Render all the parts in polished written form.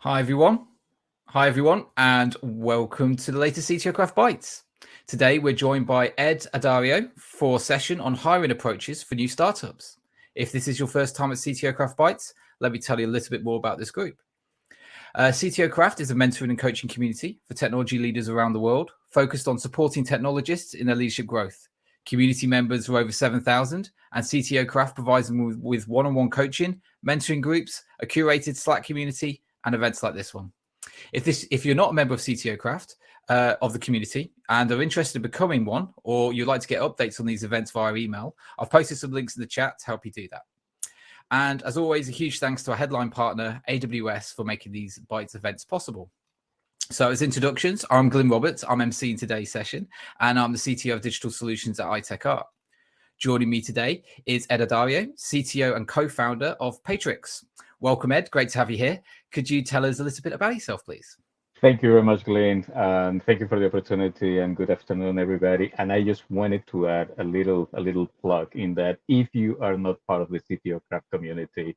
Hi everyone. Hi everyone, and welcome to the latest CTO Craft Bytes. Today we're joined by Ed Addario for a session on hiring approaches for new startups. If this is your first time at CTO Craft Bytes, let me tell you a little bit more about this group. CTO Craft is a mentoring and coaching community for technology leaders around the world, focused on supporting technologists in their leadership growth. Community members are over 7,000, and CTO Craft provides them with one-on-one coaching, mentoring groups, a curated Slack community, and events like this one. If you're not a member of CTO Craft of the community and are interested in becoming one, or you'd like to get updates on these events via email, I've posted some links in the chat to help you do that. And as always, a huge thanks to our headline partner, AWS, for making these Bytes events possible. So as introductions, I'm Glyn Roberts. I'm emceeing today's session, and I'm the CTO of Digital Solutions at iTechArt. Joining me today is Ed Addario, CTO and co-founder of Paytrix. Welcome, Ed. Great to have you here. Could you tell us a little bit about yourself, please? Thank you very much, Glyn. Thank you for the opportunity, and good afternoon, everybody. And I just wanted to add a little plug in that if you are not part of the CTO Craft community,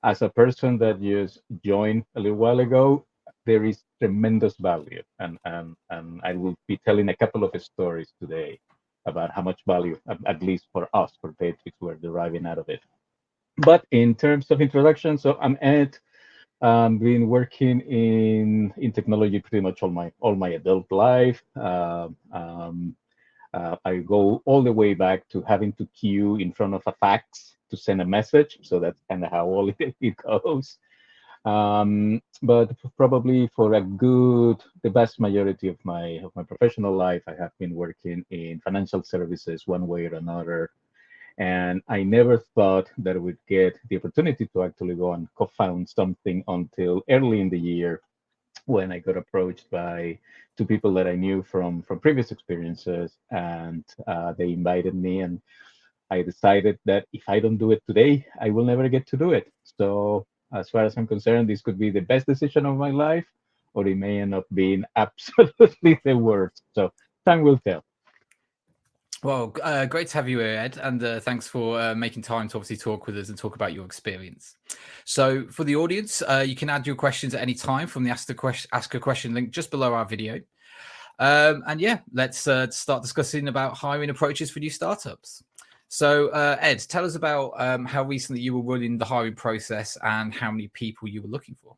as a person that just joined a little while ago, there is tremendous value, and I will be telling a couple of stories today about how much value, at least for us, for Paytrix, we're deriving out of it. But in terms of introduction, so I'm Ed. Been working in technology pretty much all my adult life. I go all the way back to having to queue in front of a fax to send a message. So that's kind of how all it goes. But probably for the vast majority of my professional life, I have been working in financial services one way or another. And I never thought that I would get the opportunity to actually go and co-found something until early in the year when I got approached by two people that I knew from previous experiences. And they invited me, and I decided that if I don't do it today, I will never get to do it. So as far as I'm concerned, this could be the best decision of my life, or it may end up being absolutely the worst. So time will tell. Well, great to have you here, Ed, and thanks for making time to obviously talk with us and talk about your experience. So for the audience, you can add your questions at any time from the Ask a Question link just below our video. And yeah, let's start discussing about hiring approaches for new startups. So Ed, tell us about how recently you were running the hiring process and how many people you were looking for.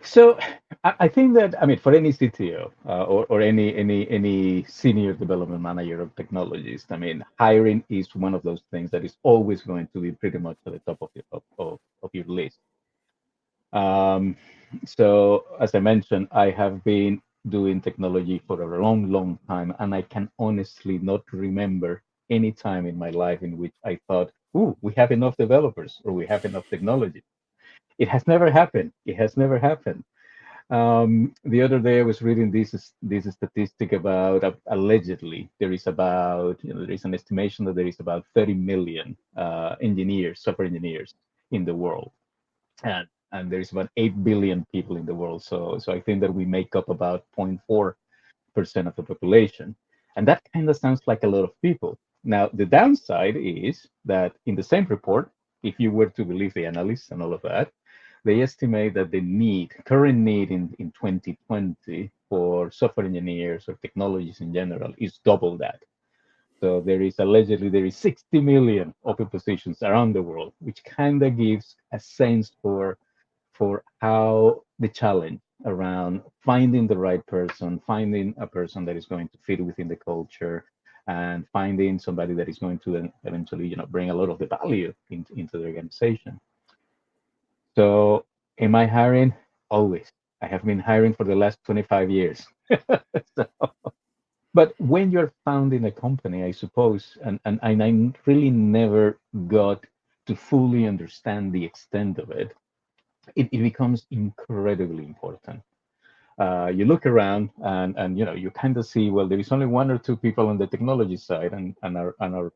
So I think that, I mean, for any CTO or any senior development manager of technologies, I mean, hiring is one of those things that is always going to be pretty much at the top of your list. So as I mentioned, I have been doing technology for a long time, and I can honestly not remember any time in my life in which I thought, "Ooh, we have enough developers or we have enough technology." It has never happened. It has never happened. The other day, I was reading this statistic about allegedly there is an estimation that there is about 30 million software engineers in the world, and there is about 8 billion people in the world. So I think that we make up about 0.4% of the population, and that kind of sounds like a lot of people. Now, the downside is that in the same report, if you were to believe the analysts and all of that, they estimate that the current need in 2020 for software engineers or technologies in general is double that. So there is 60 million open positions around the world, which kind of gives a sense for how the challenge around finding the right person, finding a person that is going to fit within the culture, and finding somebody that is going to then eventually, bring a lot of the value into the organization. So, am I hiring? Always. I have been hiring for the last 25 years. So, but when you're founding a company, I suppose, and I really never got to fully understand the extent of it, it becomes incredibly important. You look around and you kind of see, well, there is only one or two people on the technology side, and our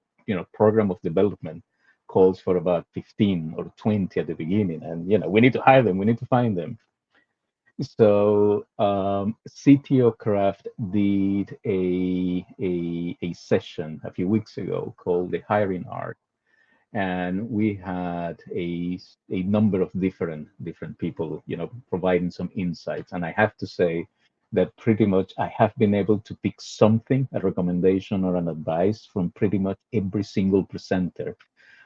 program of development calls for about 15 or 20 at the beginning, and we need to hire them, we need to find them. So CTO Craft did a session a few weeks ago called the hiring art, and we had a number of different people, providing some insights. And I have to say that pretty much I have been able to pick something, a recommendation or an advice from pretty much every single presenter,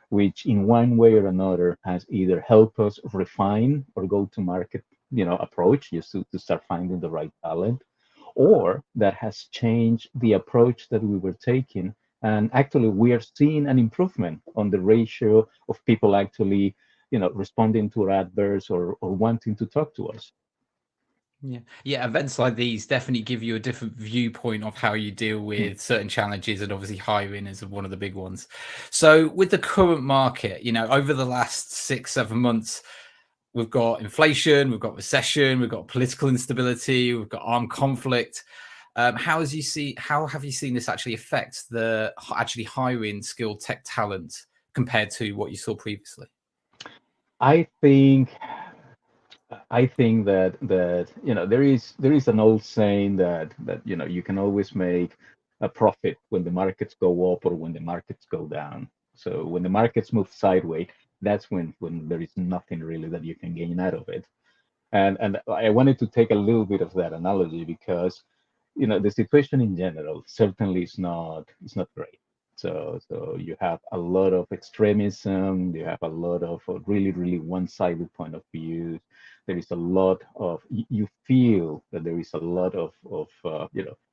which in one way or another has either helped us refine or go to market, approach, just to start finding the right talent, or that has changed the approach that we were taking. And actually, we are seeing an improvement on the ratio of people actually, responding to our adverts or wanting to talk to us. Yeah, events like these definitely give you a different viewpoint of how you deal Hmm. with certain challenges, and obviously hiring is one of the big ones. So with the current market, over the last 6-7 months, we've got inflation, we've got recession, we've got political instability, we've got armed conflict. How have you seen this actually affect the actually hiring skilled tech talent compared to what you saw previously? I think that there is an old saying that you can always make a profit when the markets go up or when the markets go down. So when the markets move sideways, that's when there is nothing really that you can gain out of it. And I wanted to take a little bit of that analogy because the situation in general certainly is not great. So you have a lot of extremism, you have a lot of really really one-sided point of view. There is a lot of you feel that there is a lot of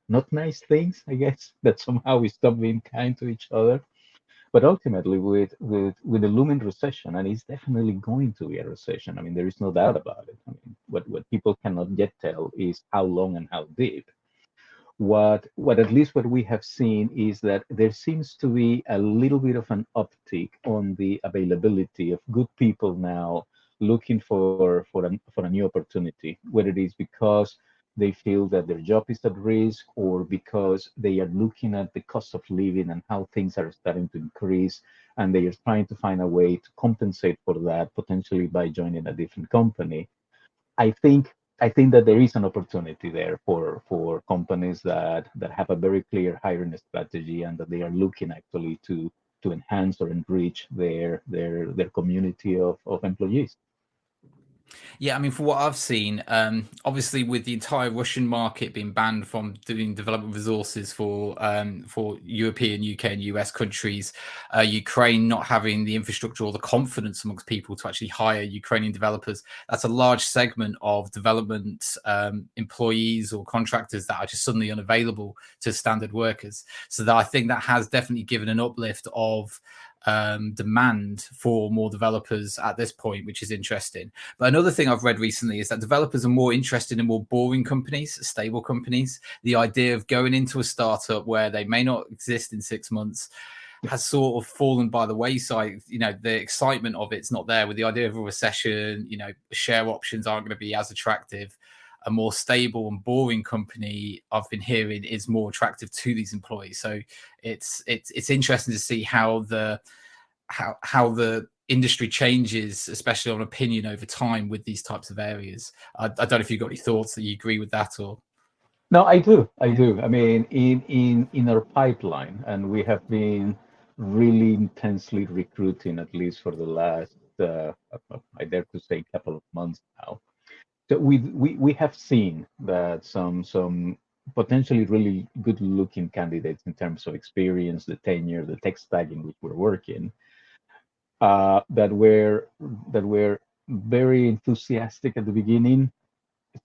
not nice things, I guess, that somehow we stop being kind to each other. But ultimately, with the looming recession, and it's definitely going to be a recession. I mean, there is no doubt about it. I mean, what people cannot yet tell is how long and how deep. What at least what we have seen is that there seems to be a little bit of an uptick on the availability of good people now looking for a new opportunity, whether it is because they feel that their job is at risk or because they are looking at the cost of living and how things are starting to increase, and they are trying to find a way to compensate for that, potentially by joining a different company. I think I think that there is an opportunity there for companies that have a very clear hiring strategy and that they are looking actually to enhance or enrich their community of employees. Yeah, I mean, for what I've seen, obviously with the entire Russian market being banned from doing development resources for European, UK, and US countries, Ukraine not having the infrastructure or the confidence amongst people to actually hire Ukrainian developers, that's a large segment of development employees or contractors that are just suddenly unavailable to standard workers. So that I think that has definitely given an uplift of demand for more developers at this point, which is interesting. But another thing I've read recently is that developers are more interested in more boring companies, stable companies. The idea of going into a startup where they may not exist in 6 months has sort of fallen by the wayside. The excitement of it's not there with the idea of a recession. Share options aren't going to be as attractive. A more stable and boring company, I've been hearing, is more attractive to these employees. So it's interesting to see how the industry changes, especially on opinion over time with these types of areas. I don't know if you've got any thoughts that you agree with that or. No, I do. I mean, in our pipeline, and we have been really intensely recruiting at least for the last, I dare to say, couple of months now. So we have seen that some potentially really good looking candidates in terms of experience, the tenure, the tech stack in which we're working, that were very enthusiastic at the beginning.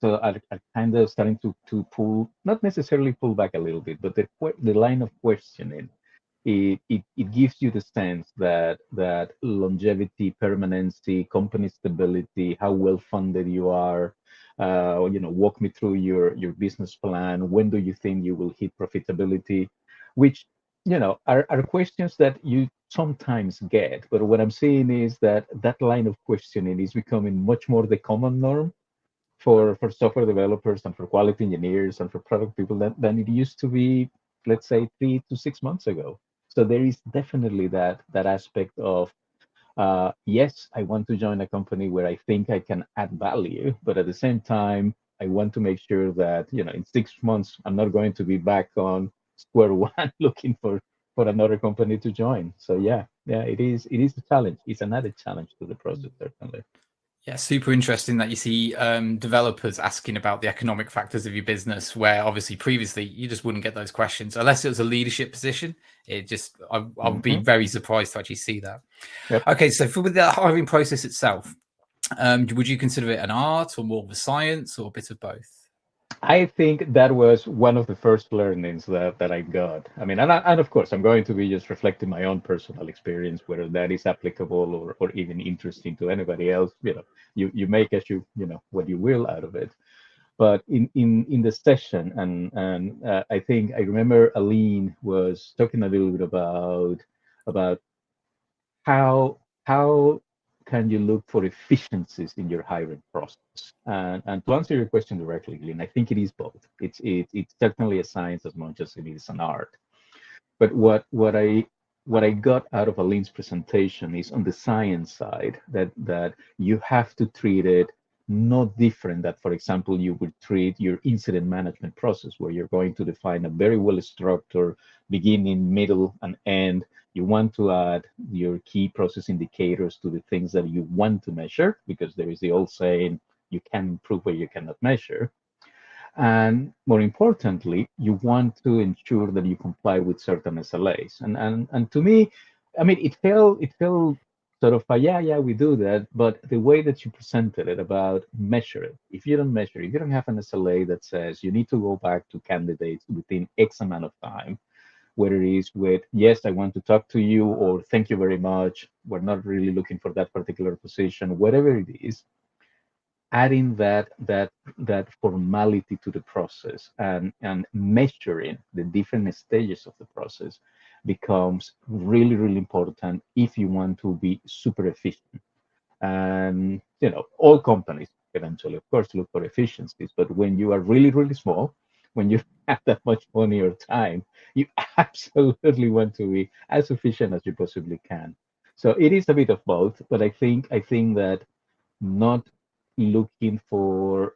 So are kind of starting to pull, not necessarily pull back a little bit, but the line of questioning, it gives you the sense that longevity, permanency, company stability, how well funded you are, walk me through your business plan. When do you think you will hit profitability? Which are questions that you sometimes get. But what I'm saying is that line of questioning is becoming much more the common norm for software developers and for quality engineers and for product people than it used to be, let's say, 3 to 6 months ago. So there is definitely that aspect of yes, I want to join a company where I think I can add value, but at the same time, I want to make sure that in 6 months I'm not going to be back on square one looking for another company to join. So yeah, Yeah, it is. It is a challenge. It's another challenge to the process, certainly. Yeah, super interesting that you see developers asking about the economic factors of your business, where obviously previously you just wouldn't get those questions unless it was a leadership position. I would be Hmm. very surprised to actually see that. Yep. Okay, so for the hiring process itself, would you consider it an art or more of a science or a bit of both? I think that was one of the first learnings that I got. I mean, and of course, I'm going to be just reflecting my own personal experience, whether that is applicable or even interesting to anybody else. You make as you what you will out of it. But in the session, and I think I remember Aline was talking a little bit about how can you look for efficiencies in your hiring process? And to answer your question directly, Glyn, I think it is both. It's certainly a science as much as it is an art. But what I got out of Aline's presentation is on the science side that you have to treat it no different that, for example, you would treat your incident management process, where you're going to define a very well structured beginning, middle, and end. You want to add your key process indicators to the things that you want to measure, because there is the old saying, you can improve what you cannot measure. And more importantly, you want to ensure that you comply with certain SLAs. And to me, I mean, it felt sort of yeah, we do that, but the way that you presented it about measure it. If you don't measure, if you don't have an SLA that says you need to go back to candidates within X amount of time, whether it is with yes, I want to talk to you, or thank you very much, we're not really looking for that particular position, whatever it is, adding that formality to the process and measuring the different stages of the process becomes really really important if you want to be super efficient. And all companies eventually of course look for efficiencies, but when you are really really small, when you have that much money or time, you absolutely want to be as efficient as you possibly can. So it is a bit of both, but I think that not looking for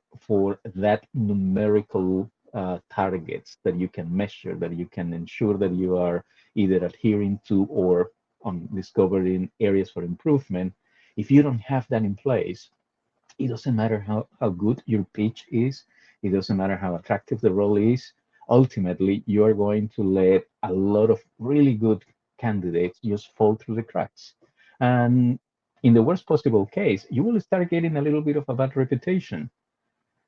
that numerical targets that you can measure, that you can ensure that you are either adhering to or on discovering areas for improvement. If you don't have that in place, it doesn't matter how good your pitch is, it doesn't matter how attractive the role is. Ultimately, you are going to let a lot of really good candidates just fall through the cracks. And in the worst possible case, you will start getting a little bit of a bad reputation.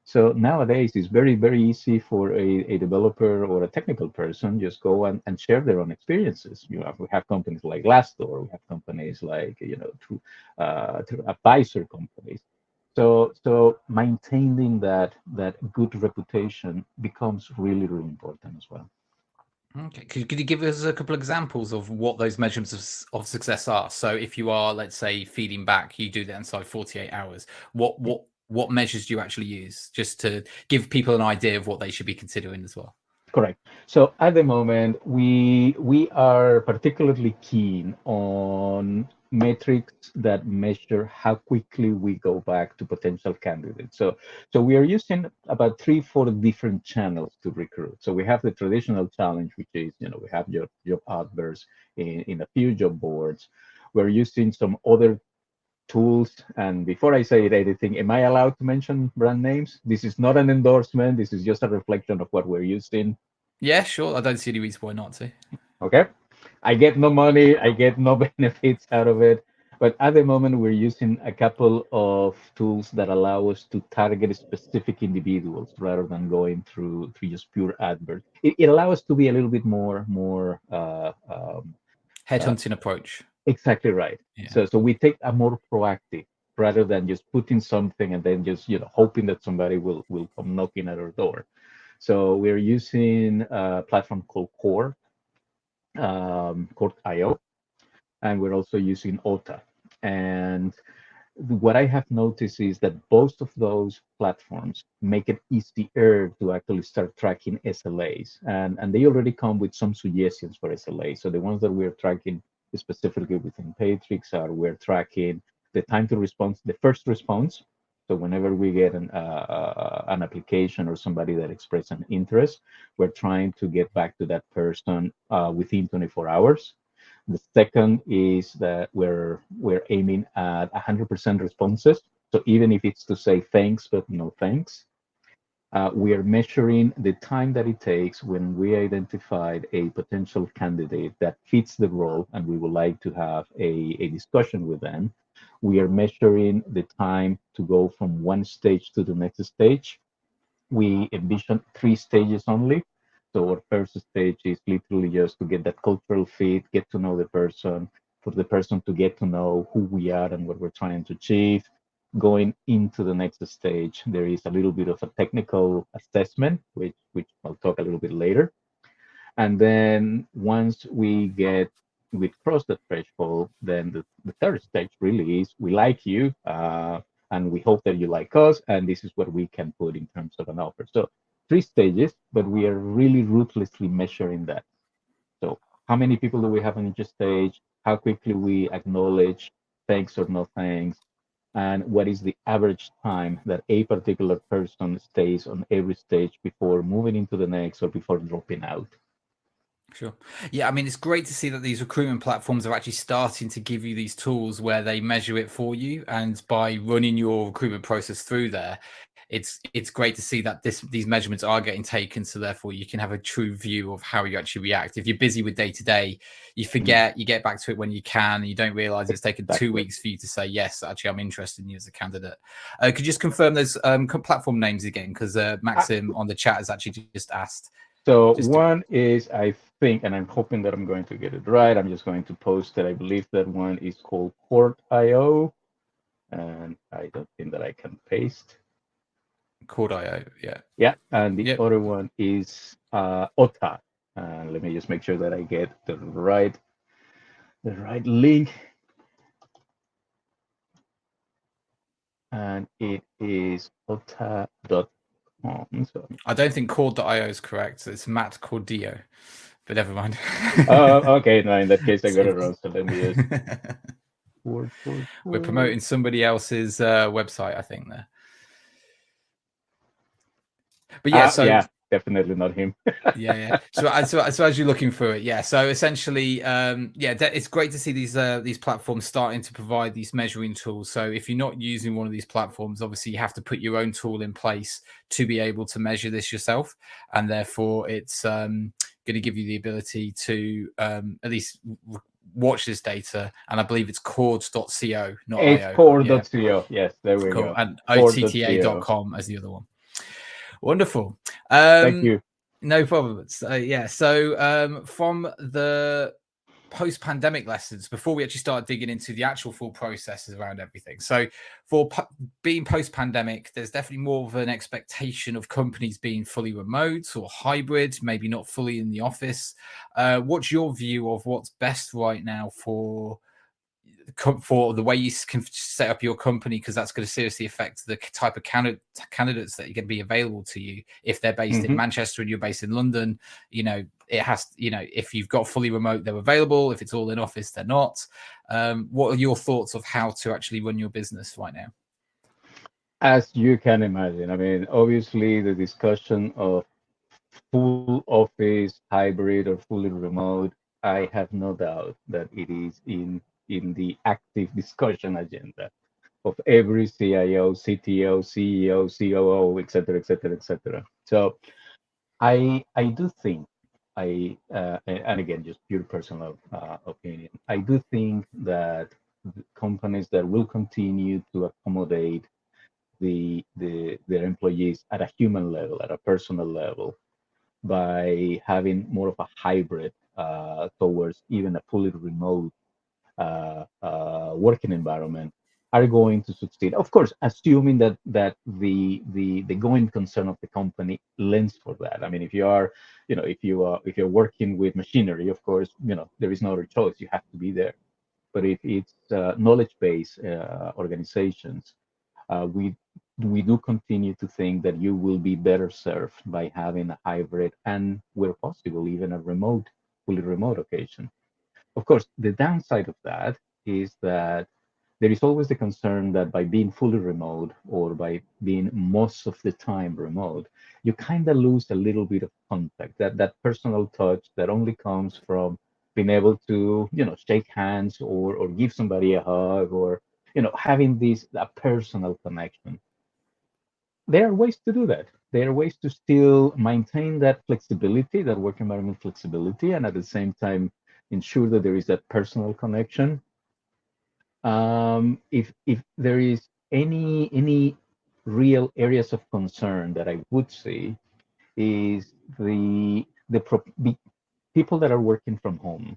So nowadays, it's very, very easy for a developer or a technical person just go and share their own experiences. We have companies like Glassdoor, we have companies like, through advisor companies. So maintaining that good reputation becomes really, really important as well. Okay. Could you give us a couple of examples of what those measurements of success are? So if you are, let's say, feeding back, you do that inside 48 hours. What measures do you actually use, just to give people an idea of what they should be considering as well? Correct. So at the moment, we are particularly keen on metrics that measure how quickly we go back to potential candidates. So we are using about 3, 4 different channels to recruit. So we have the traditional challenge, which is, we have your job adverts in a few job boards. We're using some other tools. And before I say anything, am I allowed to mention brand names? This is not an endorsement. This is just a reflection of what we're using. Yeah, sure. I don't see any reason why not to. Okay. I get no money, I get no benefits out of it. But at the moment, we're using a couple of tools that allow us to target specific individuals rather than going through just pure adverts. It allows us to be a little bit more uh, Headhunting approach. exactly right. Yeah. So we take a more proactive rather than just putting something and then just hoping that somebody will come knocking at our door. So we're using a platform called Core.io, and we're also using OTA. And what I have noticed is that both of those platforms make it easier to actually start tracking SLAs. And they already come with some suggestions for SLAs. So the ones that we're tracking specifically within Paytrix are we're tracking the time to response, the first response. So whenever we get an application or somebody that expresses an interest, we're trying to get back to that person within 24 hours. The second is that we're aiming at 100% responses. So even if it's to say thanks but no thanks, we are measuring the time that it takes when we identified a potential candidate that fits the role and we would like to have a discussion with them. We are measuring the time to go from one stage to the next stage. We envision 3 stages only. So our first stage is literally just to get that cultural fit, get to know the person, for the person to get to know who we are and what we're trying to achieve. Going into the next stage, there is a little bit of a technical assessment, which I'll talk a little bit later. And then once we cross the threshold, then the third stage really is we like you, and we hope that you like us, and this is what we can put in terms of an offer. So 3 stages, but we are really ruthlessly measuring that. So how many people do we have on each stage? How quickly we acknowledge thanks or no thanks? And what is the average time that a particular person stays on every stage before moving into the next or before dropping out? Sure. Yeah, I mean, it's great to see that these recruitment platforms are actually starting to give you these tools where they measure it for you. And by running your recruitment process through there, it's great to see that these measurements are getting taken. So therefore you can have a true view of how you actually react. If you're busy with day to day, you forget, you get back to it when you can, and you don't realize it's taken 2 weeks for you to say, yes, actually, I'm interested in you as a candidate. Could you just confirm those platform names again? Because Maxim on the chat has actually just asked. So one is, I think, and I'm hoping that I'm going to get it right. I'm just going to post it. I believe that one is called Port.io, and I don't think that I can paste. Cord.io, yeah. Yeah, and the other one is OTA. Let me just make sure that I get the right link. And it is ota.com. So I don't think Cord.io is correct. It's Matt Cordio, but never mind. Okay. No, in that case, I got it wrong. So let me just. We're promoting somebody else's website, I think, there. But yeah, yeah, definitely not him. yeah. So as you're looking through it, yeah. So essentially, it's great to see these platforms starting to provide these measuring tools. So if you're not using one of these platforms, obviously you have to put your own tool in place to be able to measure this yourself, and therefore it's going to give you the ability to at least watch this data. And I believe it's chords.co, not it's io. chord.co. Yes, there we go. And otta.com as the other one. Wonderful. Thank you. No problem. So from the post-pandemic lessons, before we actually start digging into the actual full processes around everything. So for being post-pandemic, there's definitely more of an expectation of companies being fully remote or hybrid, maybe not fully in the office. What's your view of what's best right now for the way you can set up your company, because that's going to seriously affect the type of candidates that are going to be available to you. If they're based in Manchester and you're based in London, it has, if you've got fully remote, they're available. If it's all in office, they're not. What are your thoughts of how to actually run your business right now? As you can imagine, I mean, obviously the discussion of full office, hybrid, or fully remote, I have no doubt that it is in the active discussion agenda of every CIO, CTO, CEO, COO, et cetera, et cetera, et cetera. So I do think and again, just pure personal opinion, I do think that companies that will continue to accommodate their employees at a human level, at a personal level, by having more of a hybrid towards even a fully remote working environment, are going to succeed. Of course, assuming that the going concern of the company lends for that. I mean, if you are, if you're working with machinery, of course, there is no other choice. You have to be there. But if it's knowledge-based organizations, we do continue to think that you will be better served by having a hybrid and, where possible, even a fully remote occasion. Of course, the downside of that is that there is always the concern that by being fully remote or by being most of the time remote, you kind of lose a little bit of contact, that personal touch that only comes from being able to, shake hands or give somebody a hug or, having this a personal connection. There are ways to do that. There are ways to still maintain that flexibility, that work environment flexibility, and at the same time ensure that there is that personal connection. If there is any real areas of concern that I would see is the people that are working from home,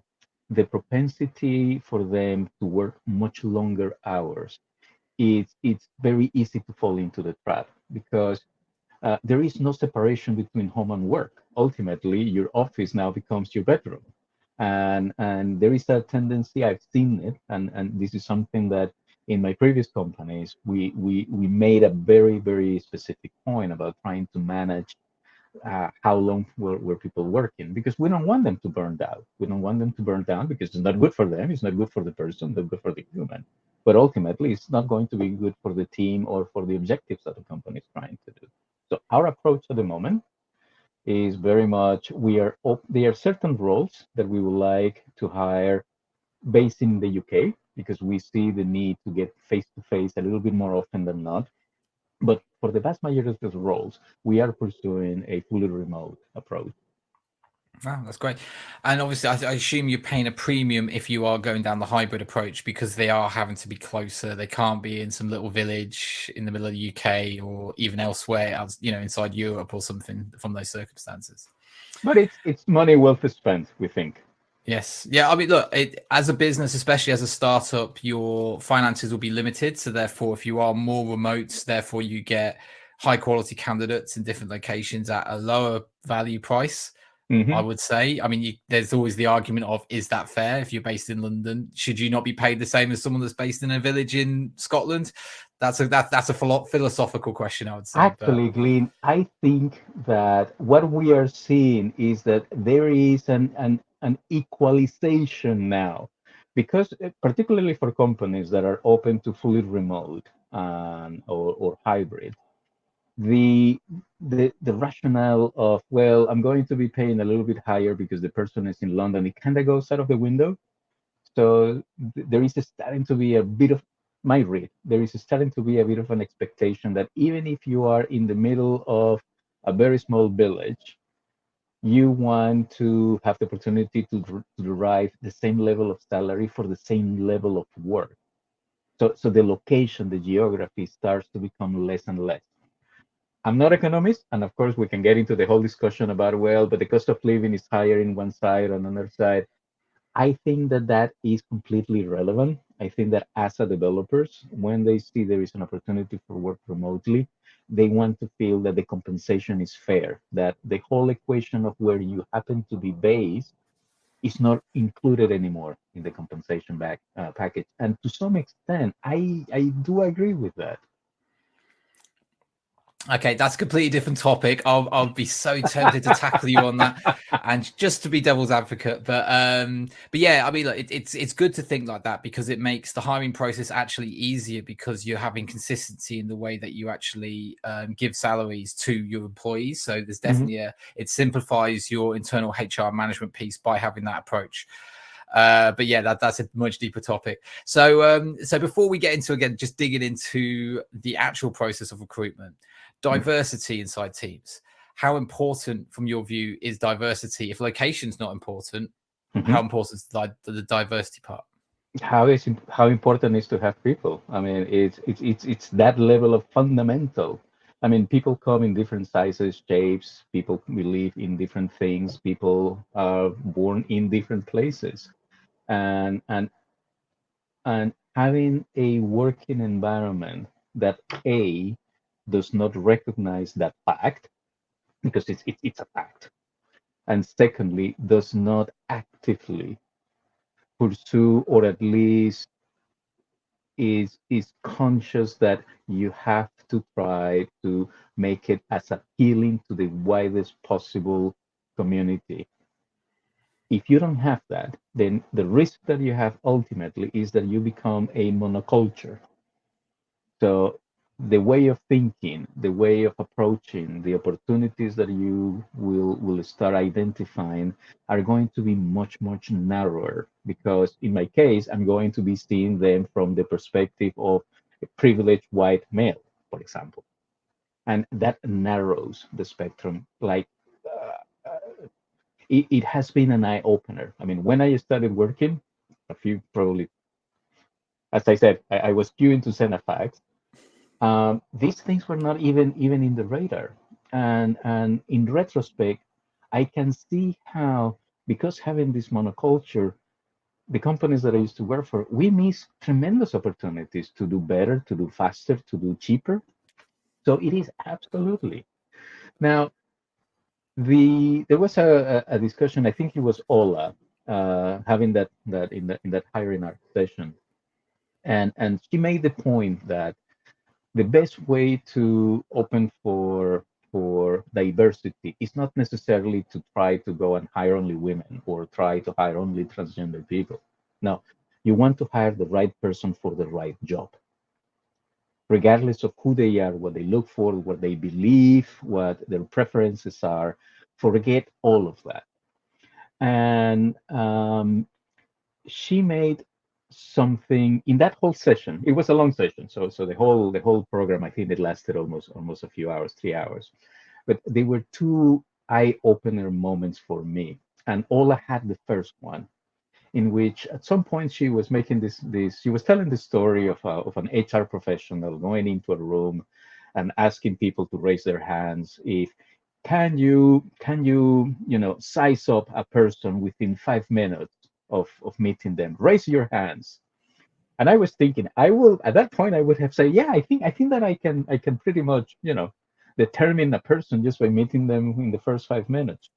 the propensity for them to work much longer hours. It's very easy to fall into the trap because there is no separation between home and work. Ultimately, your office now becomes your bedroom. And there is a tendency, I've seen it, and this is something that in my previous companies, we made a very, very specific point about trying to manage how long were people working because we don't want them to burn out. We don't want them to burn down because it's not good for them. It's not good for the person. Not good for the human. But ultimately, it's not going to be good for the team or for the objectives that the company is trying to do. So our approach at the moment is very much there are certain roles that we would like to hire based in the UK because we see the need to get face to face a little bit more often than not. But for the vast majority of the roles, we are pursuing a fully remote approach. Wow, that's great. And obviously, I assume you're paying a premium if you are going down the hybrid approach because they are having to be closer. They can't be in some little village in the middle of the UK or even elsewhere, inside Europe or something from those circumstances. But it's money well spent, we think. Yes. Yeah. I mean, look, as a business, especially as a startup, your finances will be limited. So therefore, if you are more remote, therefore you get high quality candidates in different locations at a lower value price. I Mm-hmm. would say. I mean, there's always the argument of, is that fair? If you're based in London, should you not be paid the same as someone that's based in a village in Scotland? That's a philosophical question, I would say. But Actually, Glyn, I think that what we are seeing is that there is an equalization now, because particularly for companies that are open to fully remote or hybrid, the the rationale of, well, I'm going to be paying a little bit higher because the person is in London, it kind of goes out of the window. So there is starting to be a bit of my read. There is starting to be a bit of an expectation that even if you are in the middle of a very small village, you want to have the opportunity to derive the same level of salary for the same level of work. So the location, the geography starts to become less and less. I'm not economist, and of course we can get into the whole discussion about, well, but the cost of living is higher in one side, on another side. I think that that is completely relevant. I think that as a developers, when they see there is an opportunity for work remotely, they want to feel that the compensation is fair, that the whole equation of where you happen to be based is not included anymore in the compensation package. And to some extent, I do agree with that. okay, that's a completely different topic. I'll be so tempted to tackle you on that, and just to be devil's advocate. But yeah, I mean, look, it's good to think like that because it makes the hiring process actually easier because you're having consistency in the way that you actually give salaries to your employees. So there's Mhm. definitely it simplifies your internal HR management piece by having that approach. But yeah, that's a much deeper topic. So before we get into again, just digging into the actual process of recruitment, diversity inside teams. How important, from your view, is diversity? If location's not important, how Mhm. important is the diversity part? How important is to have people? I mean, it's that level of fundamental. I mean, people come in different sizes, shapes. People believe in different things. People are born in different places, and and and having a working environment that does not recognize that fact because it's a fact, and secondly does not actively pursue or at least is conscious that you have to try to make it as appealing to the widest possible community. If you don't have that, then the risk that you have ultimately is that you become a monoculture. So the way of thinking, the way of approaching, the opportunities that you will start identifying are going to be much narrower, because in my case, I'm going to be seeing them from the perspective of a privileged white male, for example, and that narrows the spectrum. Like it has been an eye opener. I mean, when I started working, a few probably, as I said, I was queuing to send a fax. These things were not even in the radar, and in retrospect, I can see how, because having this monoculture, the companies that I used to work for, we miss tremendous opportunities to do better, to do faster, to do cheaper. So it is absolutely. Now, there was a discussion. I think it was Ola having that in that hiring art session, and she made the point that the best way to open for diversity is not necessarily to try to go and hire only women or try to hire only transgender people. No, you want to hire the right person for the right job, regardless of who they are, what they look for, what they believe, what their preferences are. Forget all of that. And she made something in that whole session. It was a long session, so the whole program, I think it lasted almost a few hours, 3 hours. But they were two eye opener moments for me. And Ola had the first one, in which at some point she was making this she was telling the story of an HR professional going into a room and asking people to raise their hands if can you size up a person within 5 minutes of meeting them. Raise your hands. And I was thinking, I will at that point I would have said, yeah, I think that I can pretty much determine a person just by meeting them in the first 5 minutes.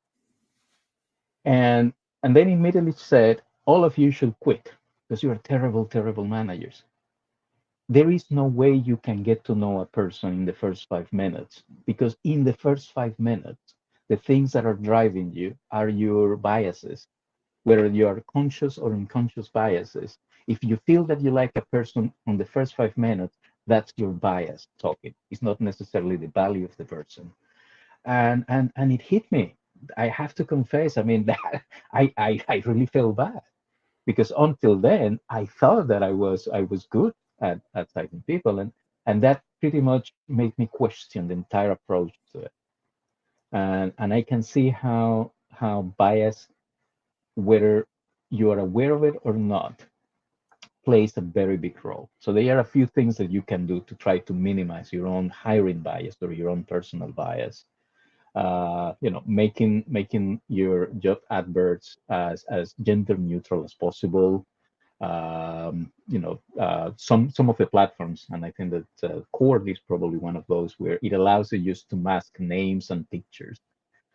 And then immediately said, all of you should quit because you are terrible managers. There is no way you can get to know a person in the first 5 minutes, because in the first 5 minutes, the things that are driving you are your biases, whether you are conscious or unconscious biases. If you feel that you like a person on the first 5 minutes, that's your bias talking. It's not necessarily the value of the person. And it hit me. I have to confess. I mean, that I really felt bad, because until then I thought that I was good at citing people, and that pretty much made me question the entire approach to it. And I can see how bias, whether you are aware of it or not, plays a very big role. So there are a few things that you can do to try to minimize your own hiring bias or your own personal bias. Making your job adverts as gender neutral as possible. Some of the platforms, and I think that Cord is probably one of those, where it allows you just to mask names and pictures,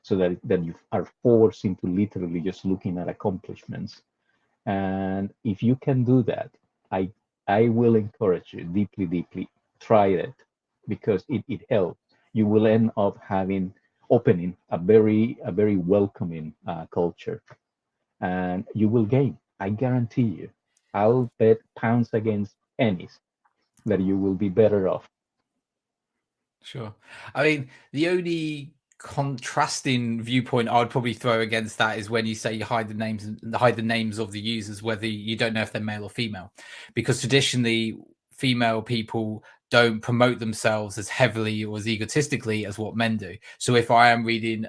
so that you are forced into literally just looking at accomplishments. And if you can do that, I I will encourage you deeply, try it, because it helps. You will end up opening a very welcoming culture, and you will gain. I guarantee you. I'll bet pounds against pennies that you will be better off. Sure. I mean, the only contrasting viewpoint I would probably throw against that is when you say you hide the names of the users, whether you don't know if they're male or female, because traditionally female people don't promote themselves as heavily or as egotistically as what men do. So if I am reading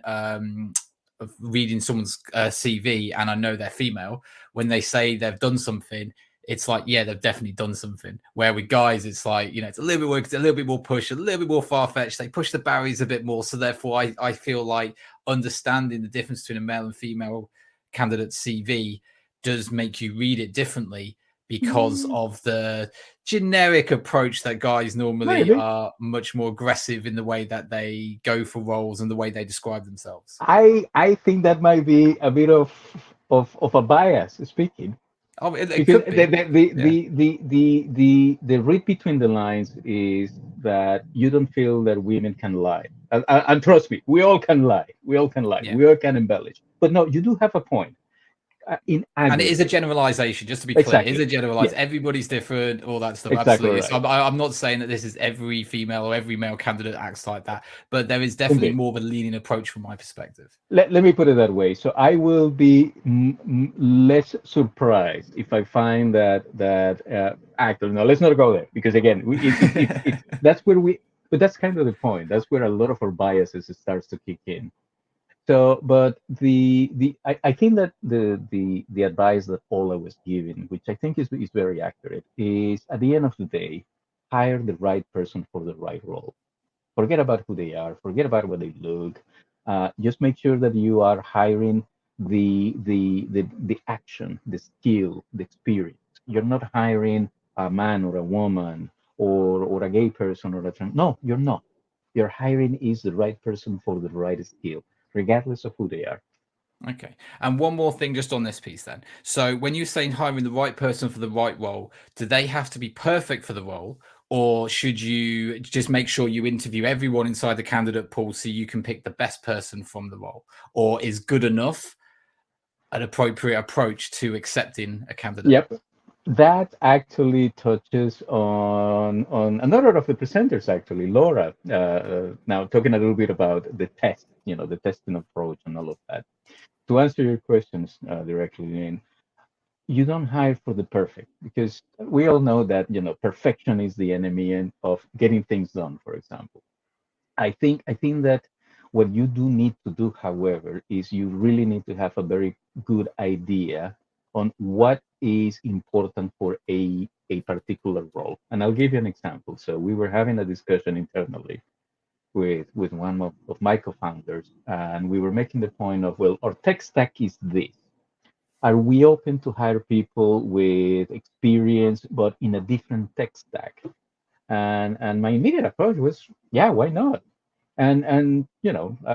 someone's CV and I know they're female, when they say they've done something, it's like, yeah, they've definitely done something. Where with guys, it's like, it's a little bit more push, a little bit more far fetched. They push the barriers a bit more. So therefore, I feel like understanding the difference between a male and female candidate's CV does make you read it differently, because of the generic approach that guys normally Maybe. are much more aggressive in the way that they go for roles and the way they describe themselves. I think that might be a bit of a bias speaking. Oh, it Because could the be. the, the, Yeah. the, the, the, the, the read between the lines is that you don't feel that women can lie. And trust me, we all can lie. We all can lie. Yeah. We all can embellish. But no, you do have a point. in And it is a aggregate. generalization, just to be clear. It is Exactly. a generalized. Yes, Everybody's different, all that stuff. exactly Absolutely. So right. I'm not saying that this is every female or every male candidate acts like that, but there is definitely Indeed. more of a leaning approach from my perspective. Let me put it that way. So I will be less surprised if I find that actor. No, let's not go there because again, it's that's where we. But that's kind of the point. That's where a lot of our biases starts to kick in. So, but I think that the advice that Ola was giving, which I think is very accurate, is at the end of the day, hire the right person for the right role. Forget about who they are, forget about what they look. Just make sure that you are hiring the action, the skill, the experience. You're not hiring a man or a woman or a gay person or a trans. No, you're not. You're hiring is the right person for the right skill, regardless of who they are. Okay. And one more thing just on this piece then. So when you're saying hiring the right person for the right role, do they have to be perfect for the role? Or should you just make sure you interview everyone inside the candidate pool so you can pick the best person from the role? Or is good enough an appropriate approach to accepting a candidate? Yep. That actually touches on another of the presenters, actually, Laura. Now talking a little bit about the test, the testing approach and all of that. To answer your questions directly, Lynn, you don't hire for the perfect because we all know that perfection is the enemy of getting things done. For example, I think that what you do need to do, however, is you really need to have a very good idea on what is important for a particular role. And I'll give you an example. So we were having a discussion internally with one of my co-founders, and we were making the point of, well, our tech stack is this. Are we open to hire people with experience but in a different tech stack? And my immediate approach was, yeah, why not? And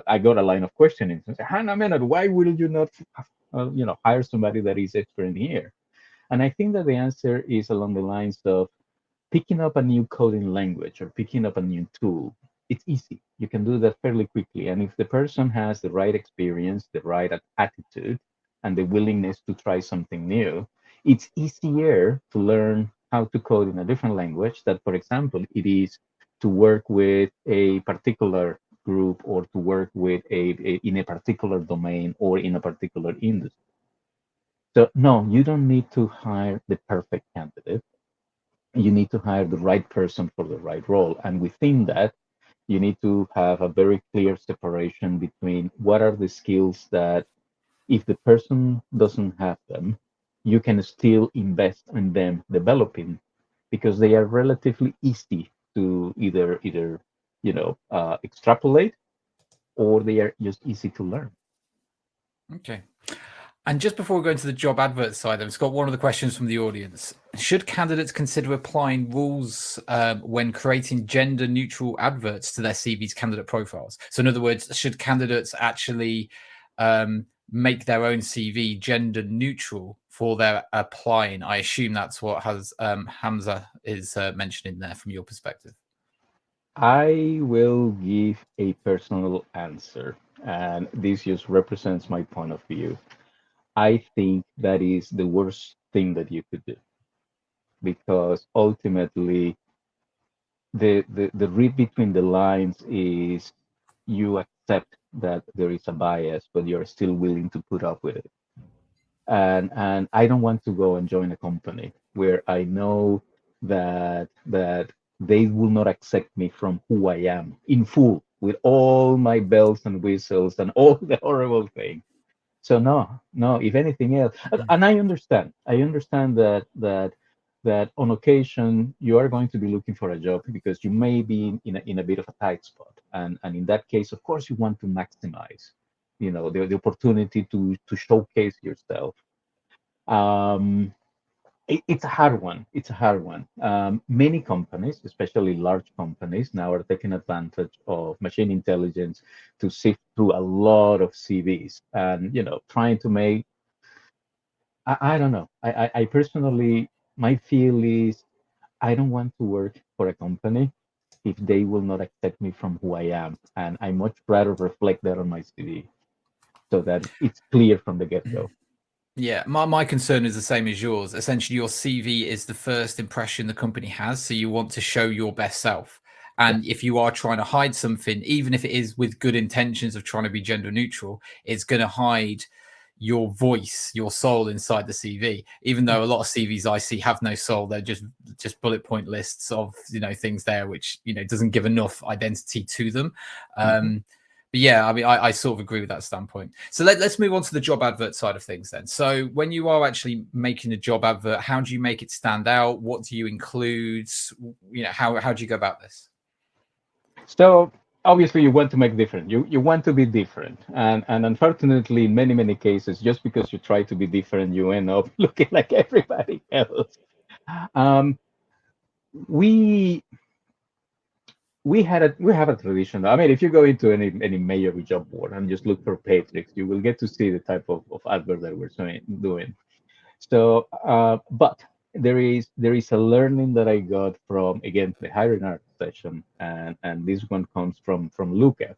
I got a line of questioning. I said, Hannah, minute, why will you not hire somebody that is expert here? And I think that the answer is along the lines of picking up a new coding language or picking up a new tool. It's easy. You can do that fairly quickly. And if the person has the right experience, the right attitude, and the willingness to try something new, it's easier to learn how to code in a different language that, for example, it is to work with a particular group or to work with in a particular domain or in a particular industry. So no, you don't need to hire the perfect candidate. You need to hire the right person for the right role. And within that, you need to have a very clear separation between what are the skills that if the person doesn't have them, you can still invest in them developing because they are relatively easy to either extrapolate or they are just easy to learn. Okay. And just before we go into the job advert side, I've got one of the questions from the audience. Should candidates consider applying rules when creating gender neutral adverts to their CV's candidate profiles? So in other words, should candidates actually make their own CV gender neutral for their applying? I assume that's what Hamza is mentioning there from your perspective. I will give a personal answer, and this just represents my point of view. I think that is the worst thing that you could do because ultimately the read between the lines is you accept that there is a bias, but you're still willing to put up with it. And I don't want to go and join a company where I know that they will not accept me from who I am in full with all my bells and whistles and all the horrible things. So no, no. If anything else, and I understand that on occasion you are going to be looking for a job because you may be in a bit of a tight spot, and in that case, of course, you want to maximize, the opportunity to showcase yourself. Um, it's a hard one. It's a hard one. Many companies, especially large companies, now are taking advantage of machine intelligence to sift through a lot of CVs and trying to make. I don't know. I personally, my feel is I don't want to work for a company if they will not accept me from who I am, and I much rather reflect that on my CV so that it's clear from the get go. Yeah, my concern is the same as yours. Essentially, your CV is the first impression the company has, so you want to show your best self. Yeah. And if you are trying to hide something, even if it is with good intentions of trying to be gender neutral, it's going to hide your voice, your soul inside the CV. Even though a lot of CVs I see have no soul, they're just bullet point lists of things there, which doesn't give enough identity to them. Mm-hmm. But yeah, I mean, I sort of agree with that standpoint. So let's move on to the job advert side of things then. So when you are actually making a job advert, how do you make it stand out? What do you include? How do you go about this? So obviously you want to make different. You want to be different, and unfortunately, in many cases, just because you try to be different, you end up looking like everybody else. Um, we we have a tradition. I mean, if you go into any major job board and just look for Paytrix, you will get to see the type of advert that we're doing. So, but there is a learning that I got from, again, the hiring art session, and this one comes from Luca.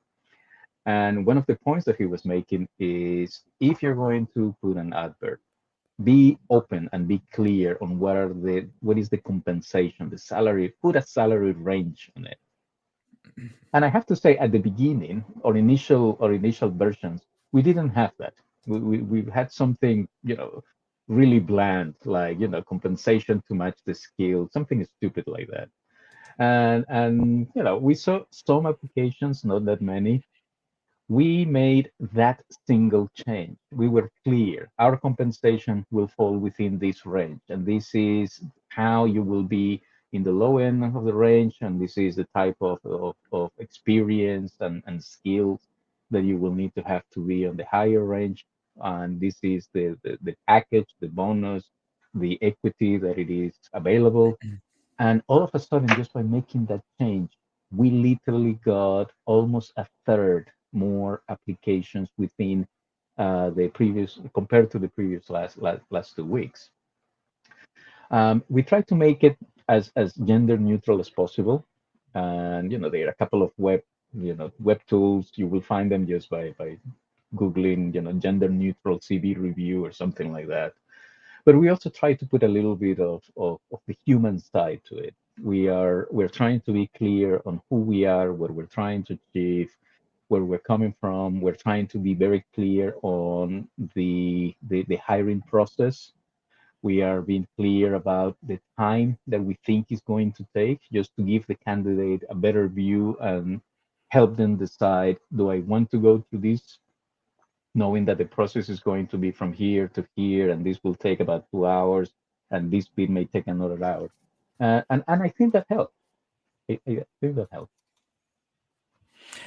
And one of the points that he was making is, if you're going to put an advert, be open and be clear on what is the compensation, the salary, put a salary range on it. And I have to say, at the beginning, or initial versions, we didn't have that. We had something, really bland, like, compensation to match the skill, something stupid like that. And we saw some applications, not that many. We made that single change. We were clear. Our compensation will fall within this range, and this is how you will be in the low end of the range, and this is the type of experience and skills that you will need to be on the higher range. And this is the package, the bonus, the equity that it is available. And all of a sudden, just by making that change, we literally got almost a third more applications within the previous, compared to the previous last 2 weeks. We try to make it as gender neutral as possible. And there are a couple of web tools. You will find them just by googling, gender neutral CV review or something like that. But we also try to put a little bit of the human side to it. We're trying to be clear on who we are, what we're trying to achieve, where we're coming from. We're trying to be very clear on the hiring process. We are being clear about the time that we think is going to take, just to give the candidate a better view and help them decide, do I want to go through this, knowing that the process is going to be from here to here, and this will take about 2 hours, and this bit may take another hour. And I think that helps. I think that helps.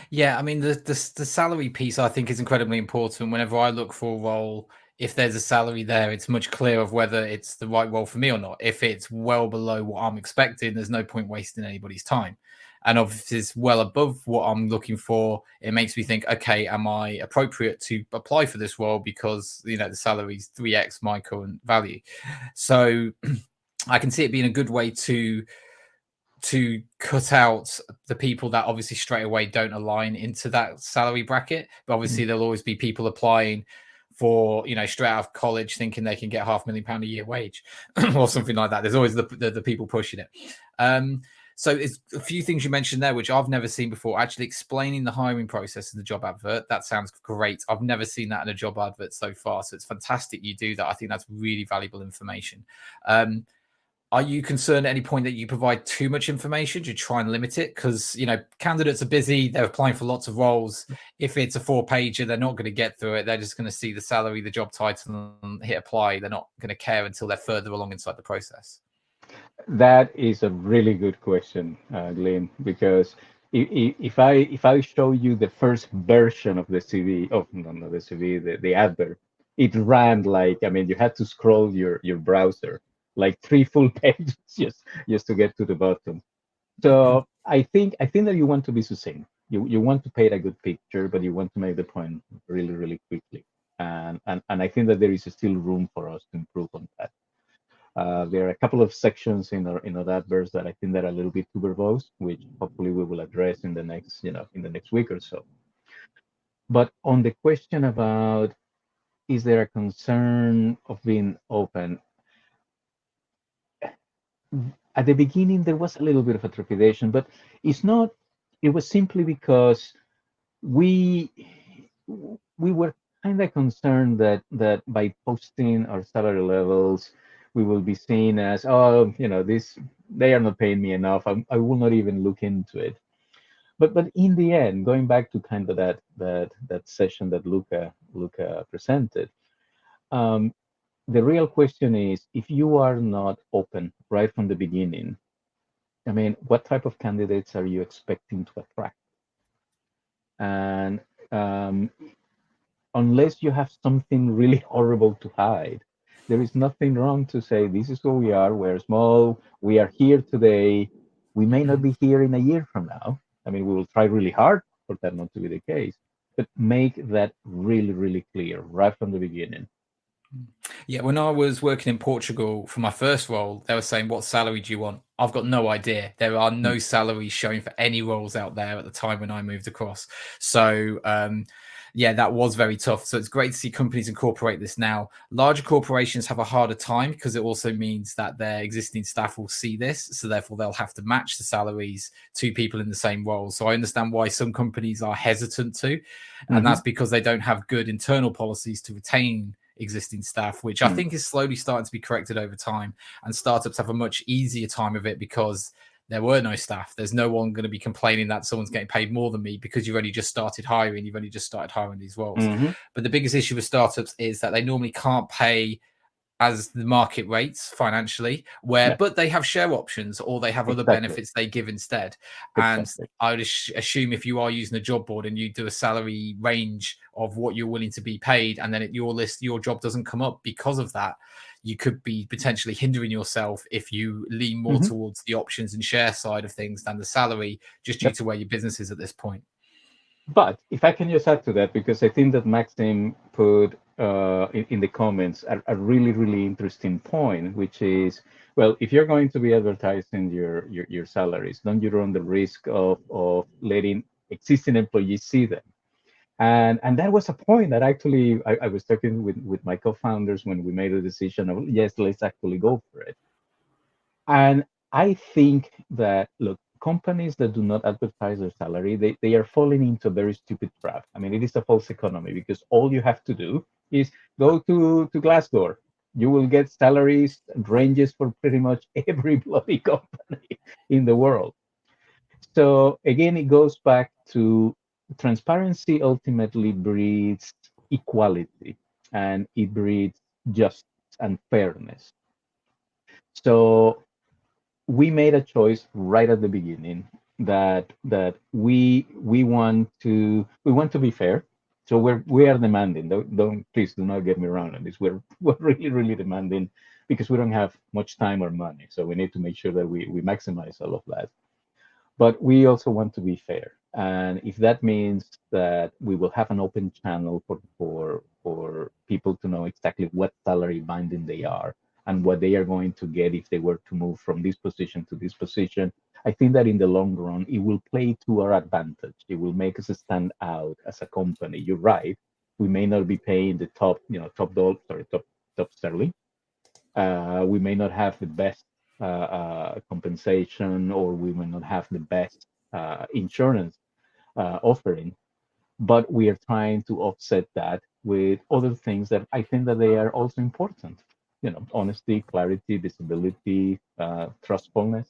Yeah, I mean the salary piece I think is incredibly important. Whenever I look for a role, if there's a salary there, it's much clearer of whether it's the right role for me or not. If it's well below what I'm expecting, there's no point wasting anybody's time. And if it's well above what I'm looking for, it makes me think, okay, am I appropriate to apply for this role because the salary's 3x my current value? So I can see it being a good way to cut out the people that obviously straight away don't align into that salary bracket. But obviously there'll always be people applying for straight out of college thinking they can get £500,000 a year wage or something like that. There's always the people pushing it. So it's a few things you mentioned there which I've never seen before. Actually explaining the hiring process in the job advert, that sounds great. I've never seen that in a job advert so far, so it's fantastic you do that. I think that's really valuable information. Are you concerned at any point that you provide too much information? Do you try and limit it? Because, candidates are busy. They're applying for lots of roles. If it's a 4-pager, they're not going to get through it. They're just going to see the salary, the job title, and hit apply. They're not going to care until they're further along inside the process. That is a really good question, Glyn, because if I show you the first version of the CV, oh no, no, the CV, the advert, it ran like, I mean, you had to scroll your browser like 3 full pages just to get to the bottom. So I think that you want to be succinct. You want to paint a good picture, but you want to make the point really quickly. And I think that there is still room for us to improve on that. There are a couple of sections in our adverts that I think that are a little bit too verbose, which hopefully we will address in the next week or so. But on the question about is there a concern of being open? At the beginning, there was a little bit of a trepidation, but it's not. It was simply because we we were kind of concerned that by posting our salary levels, we will be seen as, oh, this, they are not paying me enough. I will not even look into it. But in the end, going back to kind of that session that Luca presented, um, the real question is, if you are not open right from the beginning, I mean, what type of candidates are you expecting to attract? And um, unless you have something really horrible to hide, there is nothing wrong to say, this is who we are. We're small. We are here today. We may not be here in a year from now. I mean, we will try really hard for that not to be the case, but make that really, really clear right from the beginning. Yeah, when I was working in Portugal for my first role, they were saying, "What salary do you want?" I've got no idea. There are Mm. no salaries showing for any roles out there at the time when I moved across. So, yeah, that was very tough. So it's great to see companies incorporate this now. Larger corporations have a harder time because it also means that their existing staff will see this. So therefore, they'll have to match the salaries to people in the same role. So I understand why some companies are hesitant to, and Mm-hmm. that's because they don't have good internal policies to retain existing staff, which I Mm. think is slowly starting to be corrected over time. And startups have a much easier time of it because there were no staff. There's no one going to be complaining that someone's getting paid more than me because you've only just started hiring. You've only just started hiring these roles. Mm-hmm. But the biggest issue with startups is that they normally can't pay as the market rates financially, Yeah, but they have share options or they have other exactly. benefits they give instead. And Exactly. I would assume if you are using a job board and you do a salary range of what you're willing to be paid, and then at your job doesn't come up because of that, you could be potentially hindering yourself if you lean more Mm-hmm. towards the options and share side of things than the salary, just due Yep. to where your business is at this point. But if I can just add to that, because I think that Maxim put in the comments a really, really interesting point, which is, well, if you're going to be advertising your salaries, don't you run the risk of letting existing employees see them? And that was a point that actually I was talking with my co-founders when we made a decision of, yes, let's actually go for it. And I think that, look, companies that do not advertise their salary, they are falling into a very stupid trap. I mean, it is a false economy because all you have to do is go to Glassdoor. You will get salaries ranges for pretty much every bloody company in the world. So again, it goes back to transparency ultimately breeds equality and it breeds justice and fairness. So we made a choice right at the beginning that we want to be fair. So we are demanding. Don't please do not get me wrong on this. We're really really demanding because we don't have much time or money. So we need to make sure that we maximize all of that. But we also want to be fair. And if that means that we will have an open channel for people to know exactly what salary banding they are and what they are going to get if they were to move from this position to this position, I think that in the long run it will play to our advantage. It will make us stand out as a company. You're right. We may not be paying the top, top dollar, sorry, top sterling. We may not have the best compensation, or we may not have the best insurance offering, but we are trying to offset that with other things that I think that they are also important. Honesty, clarity, visibility, trustfulness.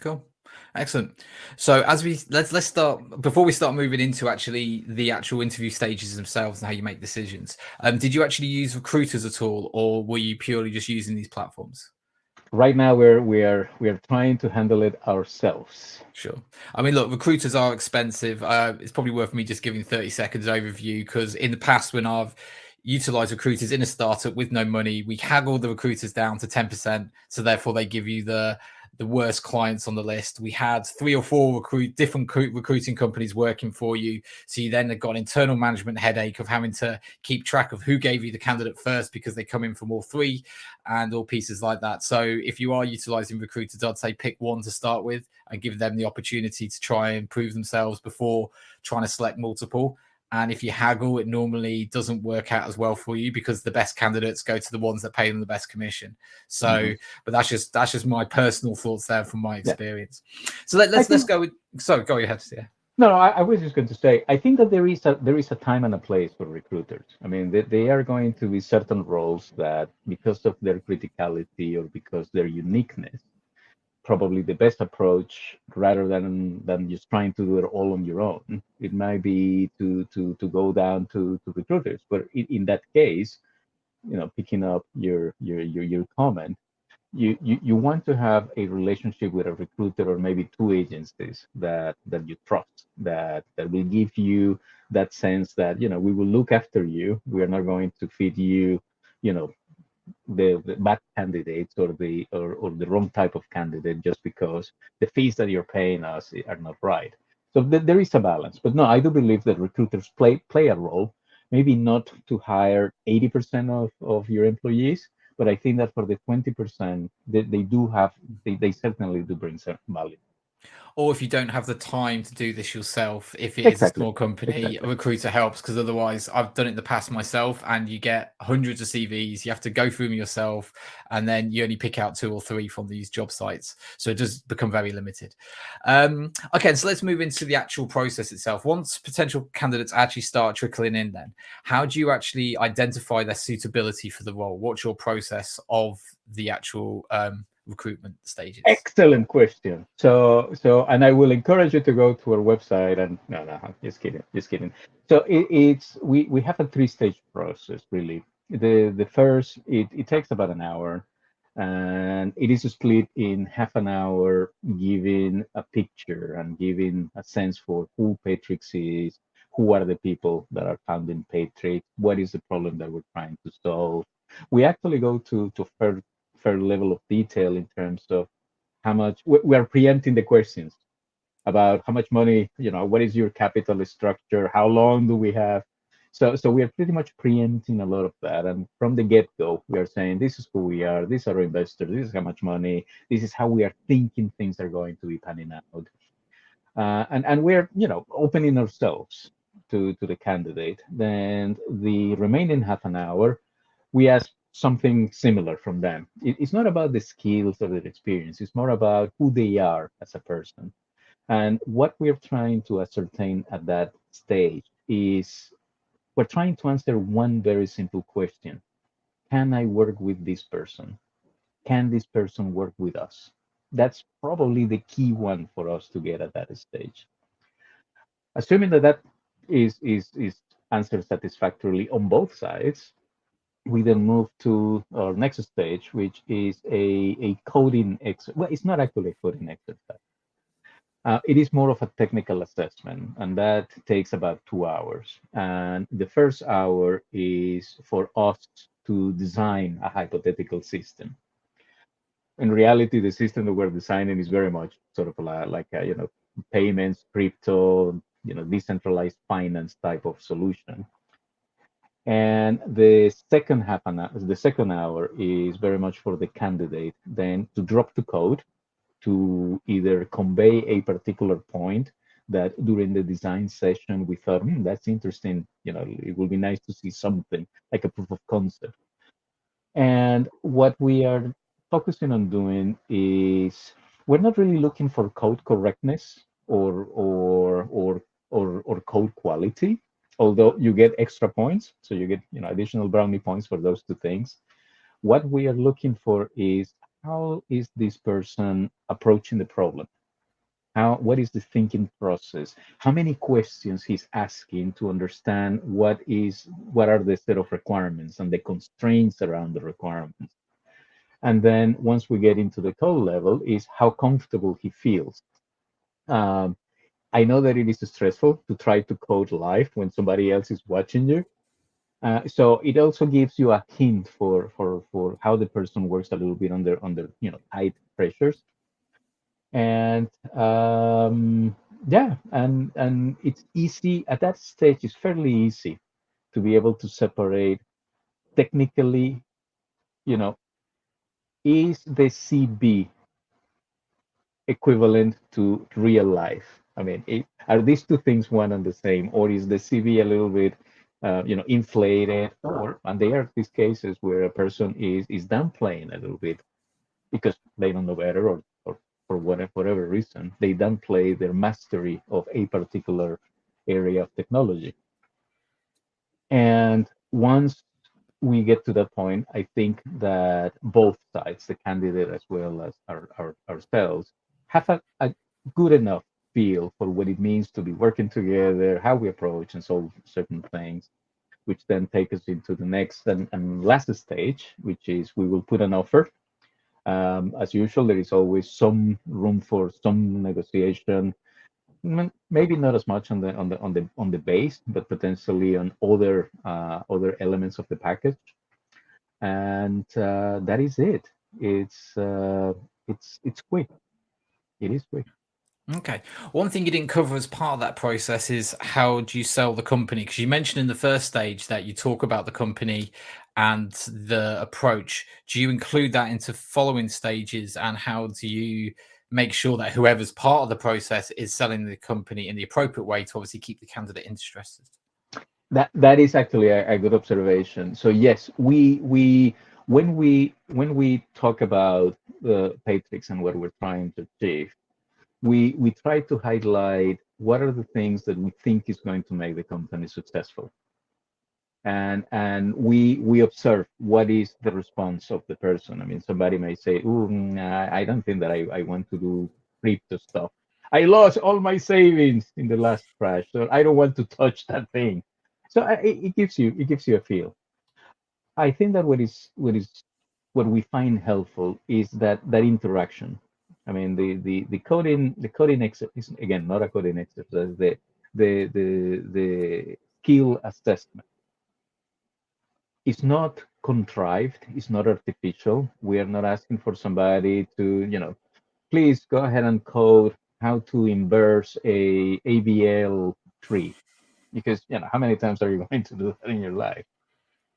Cool. Excellent. So as let's start before we start moving into actually the actual interview stages themselves and how you make decisions. Did you actually use recruiters at all, or were you purely just using these platforms? Right now, we are trying to handle it ourselves. Sure. I mean, look, recruiters are expensive. It's probably worth me just giving 30 seconds overview because in the past, when I've utilized recruiters in a startup with no money, we haggle the recruiters down to 10%. So therefore, they give you the worst clients on the list. We had 3 or 4 different recruiting companies working for you. So you then got an internal management headache of having to keep track of who gave you the candidate first because they come in from all 3 and all pieces like that. So if you are utilizing recruiters, I'd say pick one to start with and give them the opportunity to try and prove themselves before trying to select multiple. And if you haggle, it normally doesn't work out as well for you because the best candidates go to the ones that pay them the best commission. So, but that's just my personal thoughts there from my experience. So let's go with. Sorry, go ahead. Yeah. No, I was just going to say, I think that there is a time and a place for recruiters. I mean, they are going to be certain roles that, because of their criticality or because their uniqueness, probably the best approach, rather than just trying to do it all on your own, it might be to go down to recruiters. But in that case, picking up your comment, you want to have a relationship with a recruiter or maybe two agencies that you trust, that will give you that sense that we will look after you. We are not going to feed you, you know the bad candidates or the wrong type of candidate just because the fees that you're paying us are not right. So there is a balance. But no, I do believe that recruiters play a role, maybe not to hire 80% of your employees, but I think that for the 20%, they certainly do bring some value. Or if you don't have the time to do this yourself, if it is a Exactly. small company, Exactly. a recruiter helps, because otherwise I've done it in the past myself, and you get hundreds of CVs, you have to go through them yourself, and then you only pick out 2 or 3 from these job sites. So it does become very limited. Okay, so let's move into the actual process itself. Once potential candidates actually start trickling in, then how do you actually identify their suitability for the role? What's your process of the actual recruitment stages? Excellent question. And I will encourage you to go to our website. And no, just kidding, just kidding. So we have a three-stage process really. The first, it takes about an hour, and it is split in half an hour giving a picture and giving a sense for who Paytrix is, who are the people that are founding Paytrix, what is the problem that we're trying to solve. We actually go to fair level of detail in terms of how much we are preempting the questions about how much money, what is your capital structure, how long do we have. So we are pretty much preempting a lot of that, and from the get-go we are saying this is who we are, these are our investors, this is how much money, this is how we are thinking things are going to be panning out. And we're opening ourselves to the candidate. Then the remaining half an hour we ask something similar from them. It's not about the skills or their experience. It's more about who they are as a person. And what we're trying to ascertain at that stage is we're trying to answer one very simple question. Can I work with this person? Can this person work with us? That's probably the key one for us to get at that stage. Assuming that is answered satisfactorily on both sides, we then move to our next stage, which is a coding exercise. Well, it's not actually a coding exercise. It is more of a technical assessment, and that takes about 2 hours. And the first hour is for us to design a hypothetical system. In reality, the system that we're designing is very much sort of like a, payments, crypto, decentralized finance type of solution. And the second hour is very much for the candidate then to drop the code to either convey a particular point that during the design session we thought, that's interesting. It would be nice to see something like a proof of concept. And what we are focusing on doing is we're not really looking for code correctness or code quality, although you get extra points. So you get additional brownie points for those two things. What we are looking for is how is this person approaching the problem? What is the thinking process? How many questions he's asking to understand what are the set of requirements and the constraints around the requirements. And then once we get into the code level is how comfortable he feels. Um, I know that it is stressful to try to code live when somebody else is watching you. So it also gives you a hint for how the person works a little bit under tight pressures. And yeah, and it's easy at that stage. It's fairly easy to be able to separate technically. Is the CB equivalent to real life? I mean, are these two things one and the same, or is the CV a little bit, inflated, or and there are these cases where a person is downplaying a little bit because they don't know better, or for whatever reason, they downplay their mastery of a particular area of technology. And once we get to that point, I think that both sides, the candidate as well as ourselves, have a good enough feel for what it means to be working together, how we approach and solve certain things, which then take us into the next and last stage, which is we will put an offer. As usual, there is always some room for some negotiation. Maybe not as much on the base, but potentially on other elements of the package. And that is it. It's quick. It is quick. Okay. One thing you didn't cover as part of that process is how do you sell the company? Because you mentioned in the first stage that you talk about the company and the approach. Do you include that into following stages? And how do you make sure that whoever's part of the process is selling the company in the appropriate way to obviously keep the candidate interested? That is actually a good observation. So yes, we when we talk about the Paytrix and what we're trying to achieve, we try to highlight what are the things that we think is going to make the company successful, and we observe what is the response of the person. I mean, somebody may say, "Ooh, I don't think that I want to do crypto stuff. I lost all my savings in the last crash, so I don't want to touch that thing." So it gives you a feel. I think that what we find helpful is that interaction. I mean, the coding exercise is again not a coding exercise. The skill assessment is not contrived. It's not artificial. We are not asking for somebody to, please go ahead and code how to inverse a ABL tree, because how many times are you going to do that in your life?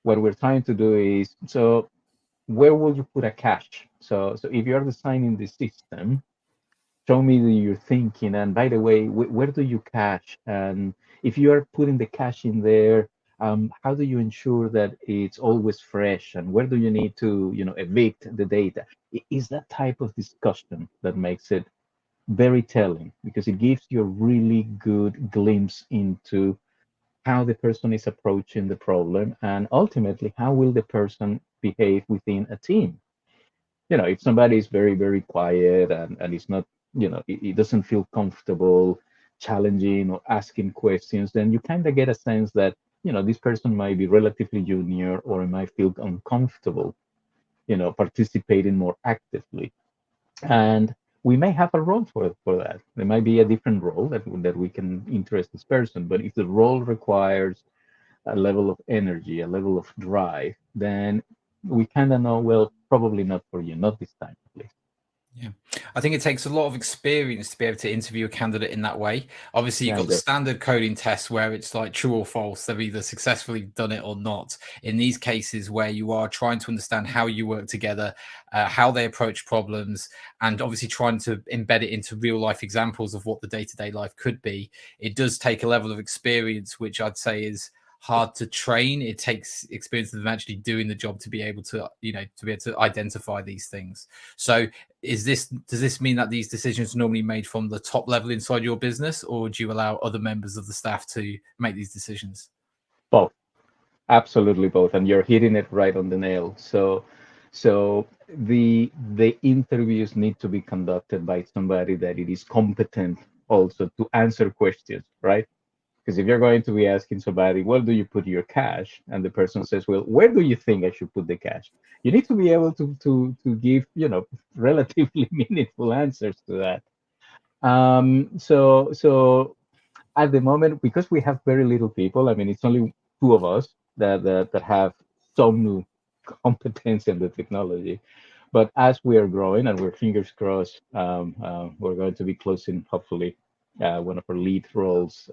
What we're trying to do is, so where will you put a cache? So if you're designing the system, show me your thinking. And by the way, where do you cache? And if you are putting the cache in there, how do you ensure that it's always fresh? And where do you need to, evict the data? It is that type of discussion that makes it very telling, because it gives you a really good glimpse into how the person is approaching the problem, and ultimately how will the person behave within a team. If somebody is very, very quiet, and it's not, it doesn't feel comfortable challenging or asking questions, then you kind of get a sense that, this person might be relatively junior, or it might feel uncomfortable, participating more actively. And we may have a role for that. There might be a different role that we can interest this person. But if the role requires a level of energy, a level of drive, then we kind of know, well, probably not for you, not this time, at least. Yeah, I think it takes a lot of experience to be able to interview a candidate in that way. Obviously, you've Yeah, got the standard coding tests where it's like true or false. They've either successfully done it or not. In these cases where you are trying to understand how you work together, how they approach problems, and obviously trying to embed it into real life examples of what the day-to-day life could be, it does take a level of experience, which I'd say is hard to train. It takes experience of them actually doing the job to be able to, to be able to identify these things. So does this mean that these decisions are normally made from the top level inside your business, or do you allow other members of the staff to make these decisions? both, absolutely both, and you're hitting it right on the nail. So the interviews need to be conducted by somebody that it is competent also to answer questions, right? Because if you're going to be asking somebody, where do you put your cash? And the person says, well, where do you think I should put the cash? You need to be able to give, relatively meaningful answers to that. So at the moment, because we have very little people, I mean, it's only two of us that have some competence in the technology. But as we are growing, and we're fingers crossed, we're going to be closing, hopefully, one of our lead roles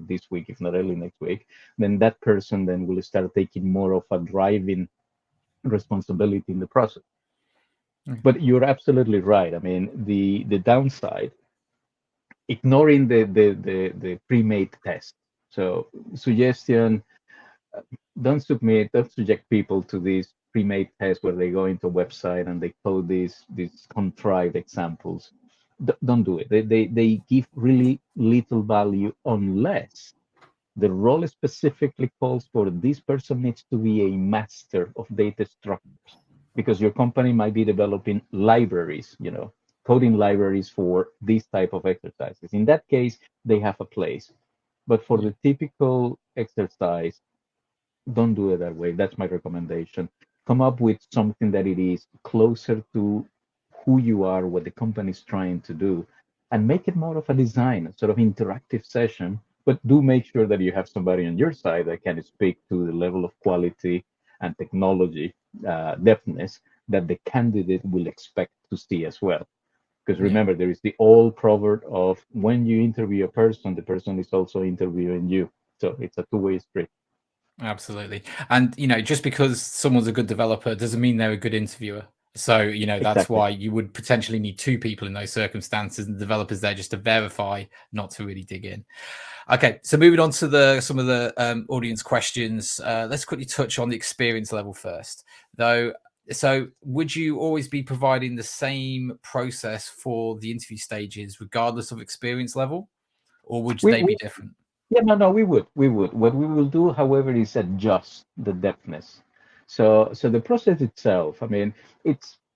this week, if not early next week. Then that person then will start taking more of a driving responsibility in the process. Mm. But you're absolutely right. I mean, the downside ignoring the pre-made test. So suggestion, don't subject people to these pre-made tests where they go into a website and they code these contrived examples. Don't do it. They give really little value unless the role specifically calls for this person needs to be a master of data structures because your company might be developing libraries, coding libraries for these type of exercises. In that case, they have a place. But for Yeah. the typical exercise, don't do it that way. That's my recommendation. Come up with something that it is closer to who you are, what the company is trying to do, and make it more of a design, sort of interactive session. But do make sure that you have somebody on your side that can speak to the level of quality and technology depthness that the candidate will expect to see as well. Because Yeah. remember, there is the old proverb of when you interview a person, the person is also interviewing you. So it's a two-way street. Absolutely. And, just because someone's a good developer doesn't mean they're a good interviewer. So, that's Exactly. why you would potentially need two people in those circumstances, and the developers there just to verify, not to really dig in. Okay, so moving on to some of the audience questions. Let's quickly touch on the experience level first, though. So, would you always be providing the same process for the interview stages, regardless of experience level, or would We, they we be different? Yeah, no, we would. What we will do, however, is adjust the depthness. So the process itself, I mean,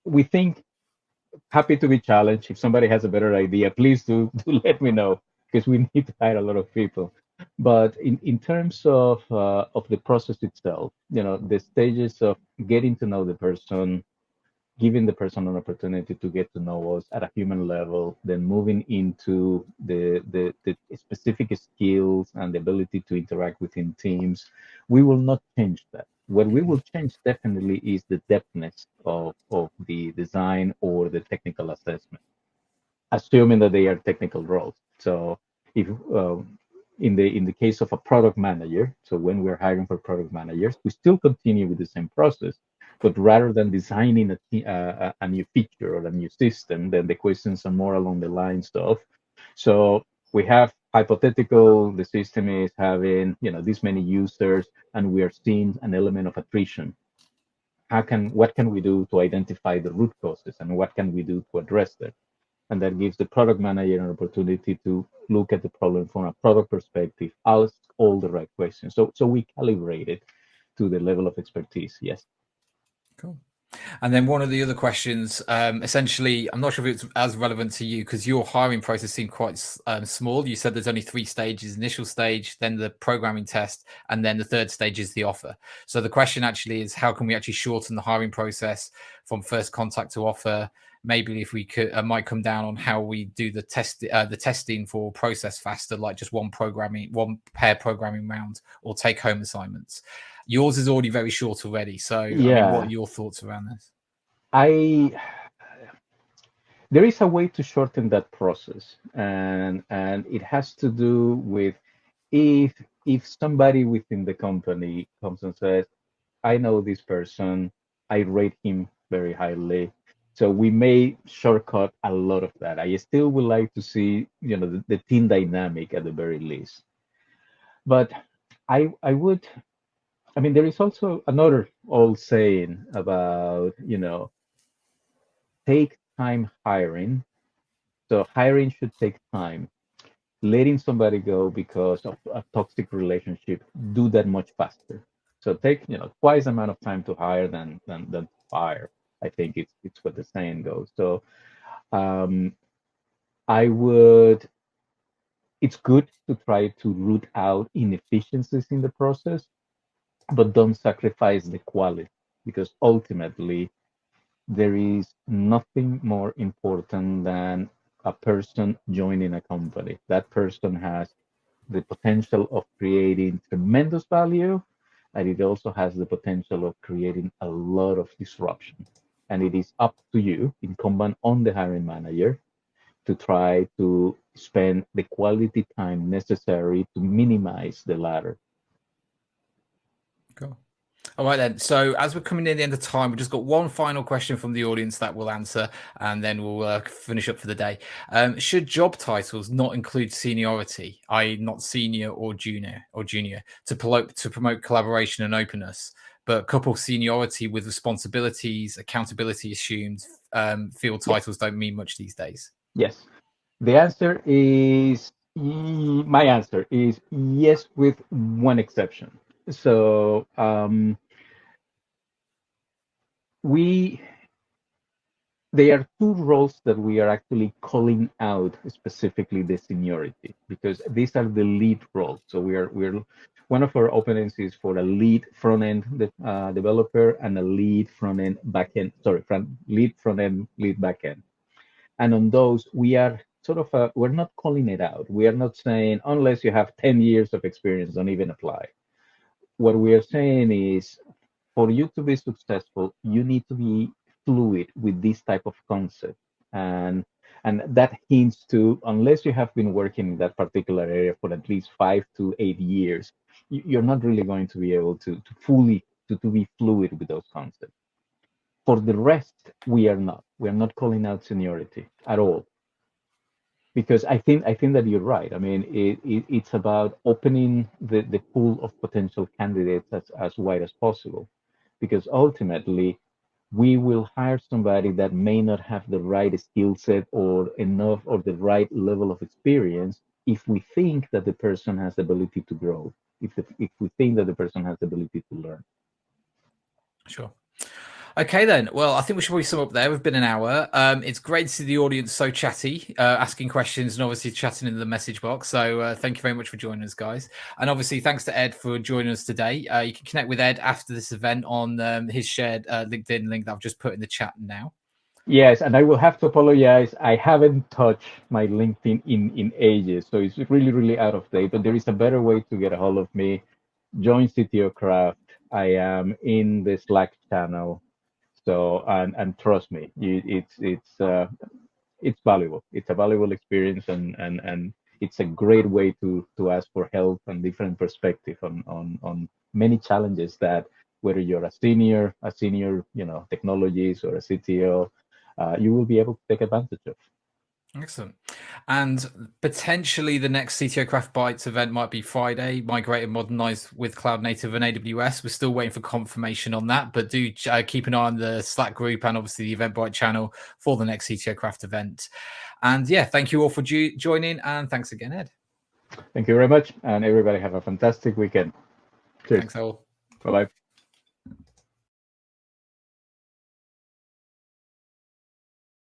we think happy to be challenged. If somebody has a better idea, please do let me know because we need to hire a lot of people. But in terms of the process itself, the stages of getting to know the person, giving the person an opportunity to get to know us at a human level, then moving into the specific skills and the ability to interact within teams, we will not change that. What we will change definitely is the depthness of the design or the technical assessment, assuming that they are technical roles. So if in the case of a product manager, so when we're hiring for product managers, we still continue with the same process, but rather than designing a new feature or a new system, then the questions are more along the lines of, so we have hypothetical, the system is having this many users, and we are seeing an element of attrition. What can we do to identify the root causes, and what can we do to address them? And that gives the product manager an opportunity to look at the problem from a product perspective, ask all the right questions. So we calibrate it to the level of expertise. Yes. Cool. And then one of the other questions, essentially, I'm not sure if it's as relevant to you because your hiring process seemed quite small. You said there's only 3 stages: initial stage, then the programming test, and then the third stage is the offer. So the question actually is, how can we actually shorten the hiring process from first contact to offer? Maybe if we could, might come down on how we do the testing for process faster, like just one pair programming round or take home assignments. Yours is already very short already. So, I mean, what are Yeah, your thoughts around this? I there is a way to shorten that process, and it has to do with if if somebody within the company comes and says, I know this person, I rate him very highly. So we may shortcut a lot of that. I still would like to see, the team dynamic at the very least. But I would, I mean, there is also another old saying about, take time hiring. So hiring should take time. Letting somebody go because of a toxic relationship, do that much faster. So take twice the amount of time to hire than fire. I think it's what the saying goes. So um, I would. It's good to try to root out inefficiencies in the process, but don't sacrifice the quality because ultimately there is nothing more important than a person joining a company. That person has the potential of creating tremendous value, and it also has the potential of creating a lot of disruption. And it is up to you, incumbent on the hiring manager, to try to spend the quality time necessary to minimize the latter. Cool. All right then. So as we're coming near the end of time, we've just got one final question from the audience that we'll answer, and then we'll finish up for the day. Should job titles not include seniority, i.e., not senior or junior, to promote collaboration and openness, but couple seniority with responsibilities, accountability assumed? Field Yes, titles don't mean much these days. yes. The answer is my answer is yes, with one exception. So we there are two roles that we are actually calling out specifically the seniority because these are the lead roles. So we're one of our openings is for a lead front end developer and a lead front end back end. Sorry, lead front end, lead back end. And on those, we are sort of we're not calling it out. We are not saying unless you have 10 years of experience, don't even apply. What we are saying is for you to be successful, you need to be fluid with this type of concept. And that hints to unless you have been working in that particular area for at least 5 to 8 years, you're not really going to be able to fully to be fluid with those concepts. For the rest, we are not. We are not calling out seniority at all because I think that you're right. I mean, it's about opening the pool of potential candidates as wide as possible, because ultimately we will hire somebody that may not have the right skill set or enough or the right level of experience if we think that the person has the ability to grow, if we think that the person has the ability to learn. Sure. Okay, then. Well, I think we should probably sum up there. We've been an hour. It's great to see the audience so chatty, asking questions and obviously chatting in the message box. So thank you very much for joining us, guys. And obviously, thanks to Ed for joining us today. You can connect with Ed after this event on his shared LinkedIn link that I've just put in the chat now. Yes, and I will have to apologize. I haven't touched my LinkedIn in ages, so it's really, really out of date. But there is a better way to get a hold of me. Join CTO Craft. I am in the Slack channel. So and trust me, it's valuable. It's a valuable experience, and it's a great way to ask for help and different perspective on many challenges that whether you're a senior, technologist or a CTO, you will be able to take advantage of. Excellent. And potentially the next CTO Craft Bytes event might be Friday, migrate and modernize with cloud native and AWS. We're still waiting for confirmation on that, but do keep an eye on the Slack group and obviously the Eventbrite channel for the next CTO Craft event. And yeah, thank you all for joining, and thanks again, Ed. Thank you very much, and everybody have a fantastic weekend. Cheers. Thanks all. Bye bye.